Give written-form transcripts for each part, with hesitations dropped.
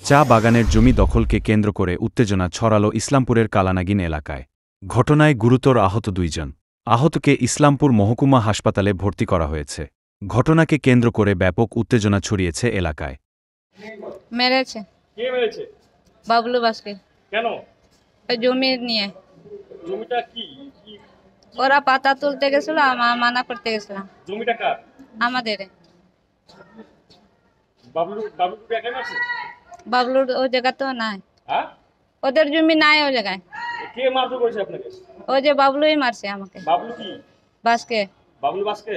চা বাগানের জমি দখলকে কেন্দ্র করে উত্তেজনা ছড়ালো ইসলামপুরের কালানাগিন এলাকায়। ঘটনায় গুরুতর আহত 2 জন। আহতকে ইসলামপুর মহকুমা হাসপাতালে ভর্তি করা হয়েছে। ঘটনাকে কেন্দ্র করে ব্যাপক উত্তেজনা ছড়িয়েছে এলাকায়। মেরেছে। কে মেরেছে? বাবলু বাসকে। কেন? ওই জমি নিয়ে। জমিটা কি? ওরা পাতা তুলতে গেছিল, মানা করতে গেছিলাম। জমিটা কার? আমাদের। বাবলু একা আছে? বাবলুর ওই জায়গা তো নাই। হ্যাঁ? ওদের জমি নাই ওই জায়গায়। কে মারধর করেছে আপনাকে? ওই যে বাবলুই মারছে আমাকে। বাবলু কি? বাসকে। বাবলু বাসকে?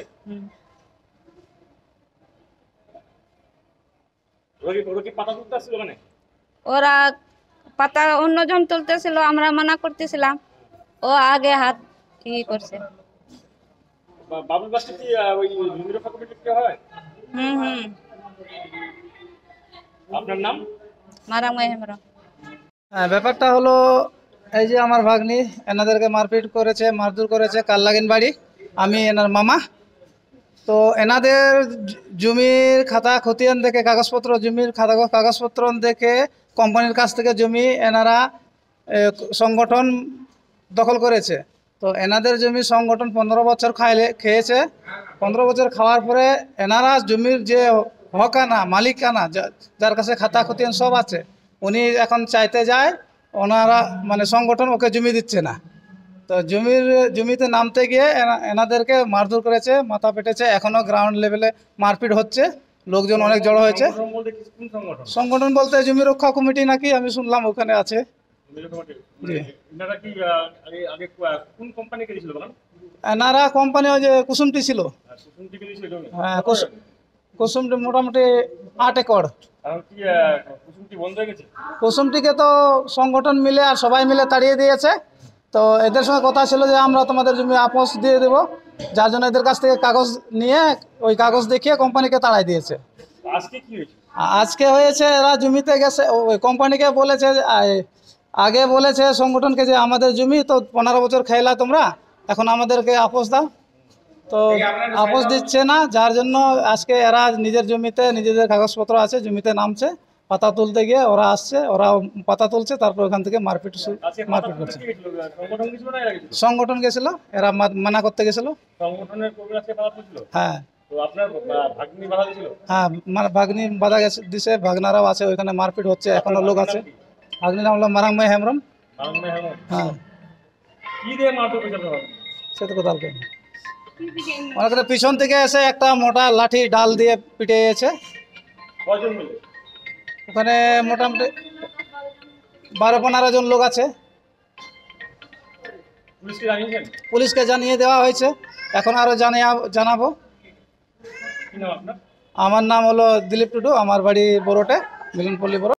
ওরা কি পাতা তুলতে আসছিল মানে? ওরা পাতা অন্যজন তুলতেছিল, আমরা মানা করতেছিলাম। ও আগে হাত কি করছে। বাবলু বাসকে কি ওই জমি রক্ষা কমিটির হয়? হুম। আপনার নাম? মারামারি হেমব্রম। ব্যাপারটা হলো এই যে আমার ভাগ্নি এনাদেরকে মারপিট করেছে, মারধর করেছে কাল্লাগিন বাড়ি। আমি এনার মামা। তো এনাদের জমির খাতা খতিয়ান দেখে কাগজপত্র, জমির খাতা কাগজপত্র দেখে কোম্পানির কাছ থেকে জমি এনারা সংগঠন দখল করেছে। তো এনাদের জমি সংগঠন 15 বছর খেয়েছে। 15 বছর খাওয়ার পরে এনারা জমির যে হকানা মালিকানা, যার কাছে খাতা খতিয়ান সব আছে, উনি এখন চাইতে যায়, ওনারা মানে সংগঠন ওকে জমি দিচ্ছে না। তো জমিতে নামতে গিয়ে এনাদেরকে মারধর করেছে, মাথা পেটেছে। এখনও গ্রাউন্ড লেভেলে মারপিট হচ্ছে, লোকজন অনেক জড়ো হয়েছে। সংগঠন বলতে জমি রক্ষা কমিটি নাকি আমি শুনলাম ওখানে আছে। এনারা কোম্পানি ওই যে কুসুমটি ছিল। হ্যাঁ, কুসুমটি মোটামুটি 8 একর। কুসুমটিকে তো সংগঠন মিলে আর সবাই মিলে তাড়িয়ে দিয়েছে। তো এদের সঙ্গে কথা ছিল যে আমরা তোমাদের জমি আপোষ দিয়ে দেব, যার জন্য এদের কাছ থেকে কাগজ নিয়ে ওই কাগজ দেখিয়ে কোম্পানিকে তাড়াই দিয়েছে। আজকে হয়েছে এরা জমিতে গেছে, ওই কোম্পানিকে বলেছে, আগে বলেছে সংগঠনকে যে আমাদের জমি তো 15 বছর খেলা তোমরা, এখন আমাদেরকে আপোষ দাও। তো আপোষ দিচ্ছে না, যার জন্য আজকে এরা নিজের জমিতে নিজেদের কাগজপত্র আছে, জমিতে নামছে। পাতা তুলতে গিয়ে ওরা আসছে, ওরা পাতা তুলছে, তারপর ওখান থেকে মারপিট করছে। সংগঠন গেছিল, এরা মানা করতে গেছিল। হ্যাঁ হ্যাঁ, মানে ভাগ্নি বাধা দিছে, ভাগনারাও আছে ওইখানে, মারপিট হচ্ছে, এখনো লোক আছে। ভাগ্নির নাম হলো মারাংময় হেমব্রম। হ্যাঁ, সে তো কোথাও ওখানে পিছন থেকে এসে একটা মোটা লাঠি ডাল দিয়ে পিটিয়েছে। ওখানে মোটামুটি 12-15 জন লোক আছে। পুলিশকে জানিয়ে দেওয়া হয়েছে, এখন আরো জানাবো। আমার নাম হলো দিলীপ টুডু, আমার বাড়ি বড়োটে, মিলনপল্লী বড়।